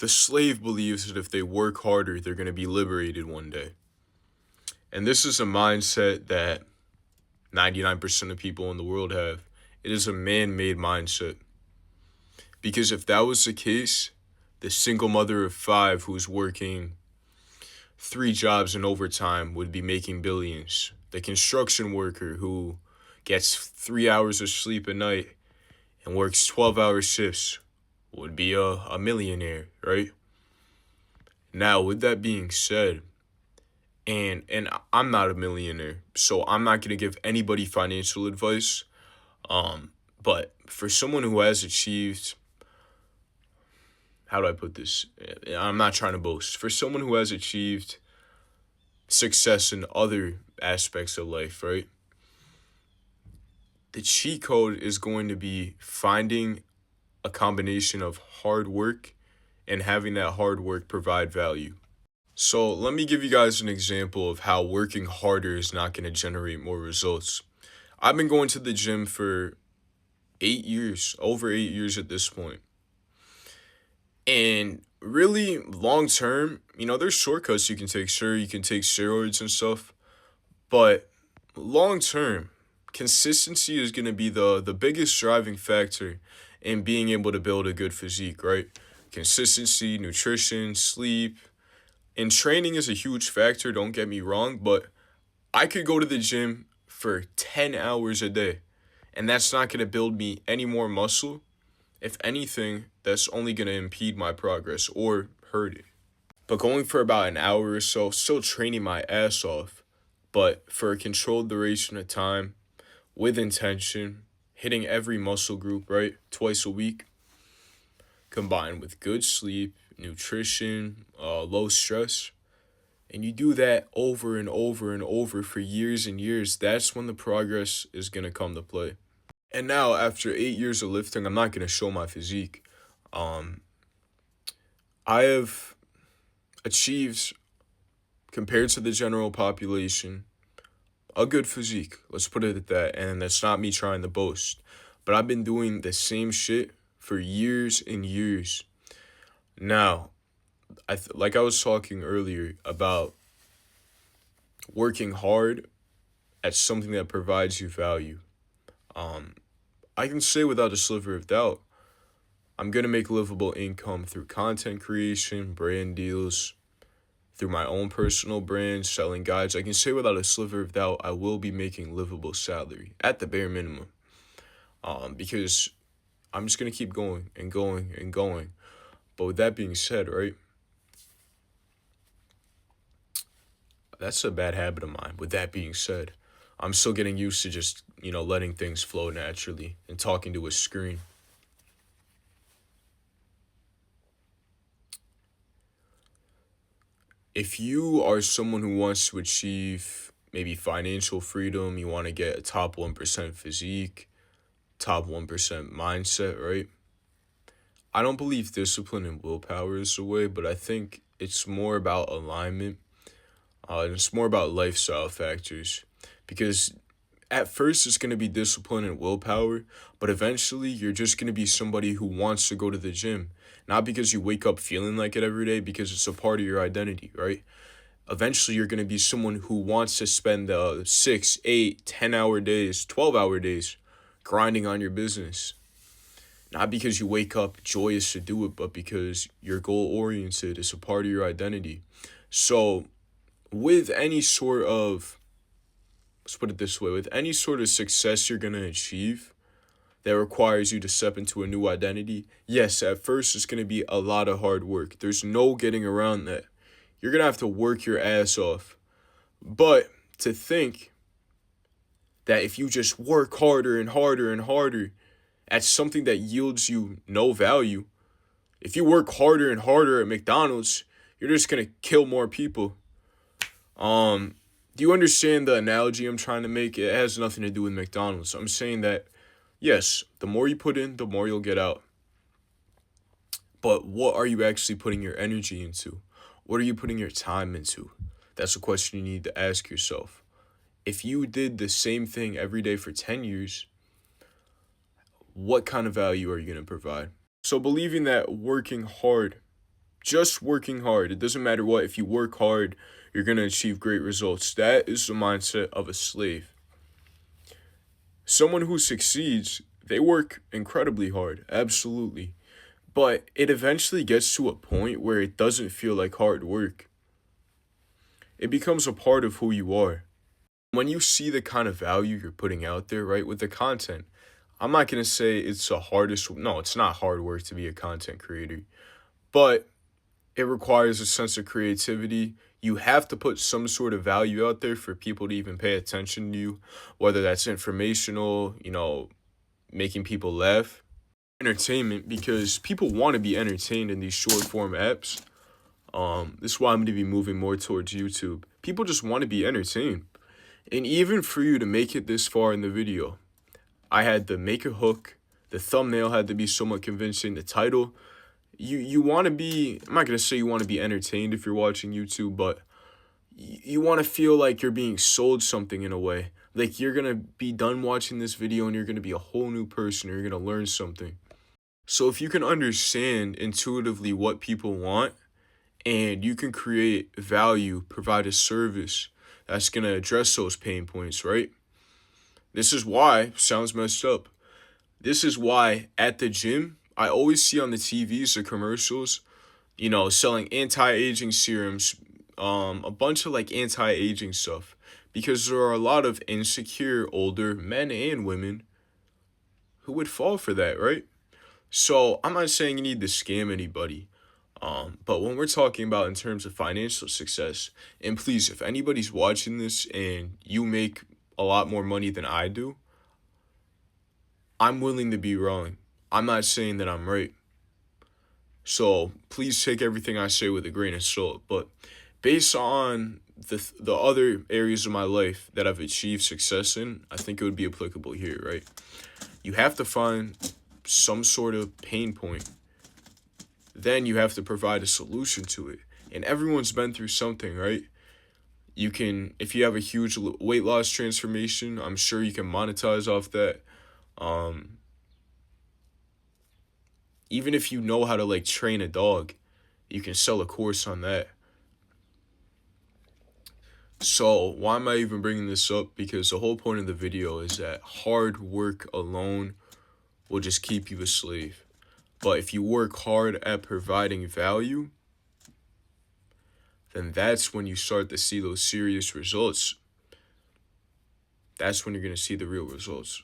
The slave believes that if they work harder, they're going to be liberated one day. And this is a mindset that 99% of people in the world have. It is a man-made mindset. Because if that was the case, the single mother of five who's working 3 jobs in overtime would be making billions. The construction worker who gets 3 hours of sleep a night and works 12-hour shifts would be a millionaire, right? Now, with that being said, and I'm not a millionaire, so I'm not gonna give anybody financial advice. But for someone who has achieved, how do I put this? I'm not trying to boast. For someone who has achieved success in other aspects of life, right? The cheat code is going to be finding a combination of hard work and having that hard work provide value. So let me give you guys an example of how working harder is not going to generate more results. I've been going to the gym for 8 years, over 8 years at this point. And really, long term, there's shortcuts you can take. Sure, you can take steroids and stuff. But long term, consistency is going to be the biggest driving factor in being able to build a good physique, right? Consistency, nutrition, sleep, and training is a huge factor, don't get me wrong, but I could go to the gym for 10 hours a day, and that's not going to build me any more muscle. If anything, that's only going to impede my progress or hurt it. But going for about an hour or so, still training my ass off, but for a controlled duration of time, with intention, hitting every muscle group, right, twice a week, combined with good sleep, nutrition, low stress, and you do that over and over and over for years and years, that's when the progress is going to come to play. And now, after 8 years of lifting, I'm not going to show my physique. I have achieved, compared to the general population, a good physique. Let's put it at that. And that's not me trying to boast. But I've been doing the same shit for years and years. Now, like I was talking earlier about working hard at something that provides you value. I can say without a sliver of doubt, I'm going to make livable income through content creation, brand deals, through my own personal brand, selling guides. I can say without a sliver of doubt, I will be making livable salary at the bare minimum. Because I'm just going to keep going and going and going. But with that being said, right? That's a bad habit of mine. With that being said, I'm still getting used to just, letting things flow naturally and talking to a screen. If you are someone who wants to achieve maybe financial freedom, you want to get a top 1% physique, top 1% mindset, right? I don't believe discipline and willpower is the way, but I think it's more about alignment. And it's more about lifestyle factors. Because at first it's going to be discipline and willpower, but eventually you're just going to be somebody who wants to go to the gym. Not because you wake up feeling like it every day, because it's a part of your identity, right? Eventually you're going to be someone who wants to spend 6, 8, 10-hour days, 12-hour days grinding on your business. Not because you wake up joyous to do it, but because you're goal-oriented. It's a part of your identity. So with any sort of, let's put it this way, with any sort of success you're going to achieve that requires you to step into a new identity, yes, at first it's going to be a lot of hard work. There's no getting around that. You're going to have to work your ass off. But to think that if you just work harder and harder and harder at something that yields you no value, if you work harder and harder at McDonald's, you're just going to kill more people. Do you understand the analogy I'm trying to make? It has nothing to do with McDonald's. I'm saying that, yes, the more you put in, the more you'll get out. But what are you actually putting your energy into? What are you putting your time into? That's a question you need to ask yourself. If you did the same thing every day for 10 years, what kind of value are you going to provide? So believing that working hard Just working hard. It doesn't matter what. If you work hard, you're going to achieve great results. That is the mindset of a slave. Someone who succeeds, they work incredibly hard, absolutely. But it eventually gets to a point where it doesn't feel like hard work. It becomes a part of who you are. When you see the kind of value you're putting out there, right, with the content, I'm not going to say it's the hardest. No, it's not hard work to be a content creator, but it requires a sense of creativity. You have to put some sort of value out there for people to even pay attention to you, whether that's informational, making people laugh, entertainment, because people want to be entertained in these short form apps. This is why I'm going to be moving more towards YouTube. People just want to be entertained. And even for you to make it this far in the video, I had to make a hook. The thumbnail had to be somewhat convincing. The title, you want to be, I'm not going to say you want to be entertained if you're watching YouTube, but you want to feel like you're being sold something in a way. Like you're going to be done watching this video and you're going to be a whole new person, or you're going to learn something. So if you can understand intuitively what people want, and you can create value, provide a service that's going to address those pain points, right? This is why, sounds messed up, this is why at the gym, I always see on the TVs, the commercials, selling anti-aging serums, a bunch of like anti-aging stuff, because there are a lot of insecure older men and women who would fall for that, right? So I'm not saying you need to scam anybody. But when we're talking about in terms of financial success, and please, if anybody's watching this and you make a lot more money than I do, I'm willing to be wrong. I'm not saying that I'm right. So please take everything I say with a grain of salt. But based on the other areas of my life that I've achieved success in, I think it would be applicable here, right? You have to find some sort of pain point. Then you have to provide a solution to it. And everyone's been through something, right? You can, if you have a huge weight loss transformation, I'm sure you can monetize off that. Even if you know how to like train a dog, you can sell a course on that. So why am I even bringing this up? Because the whole point of the video is that hard work alone will just keep you a slave. But if you work hard at providing value, then that's when you start to see those serious results. That's when you're going to see the real results.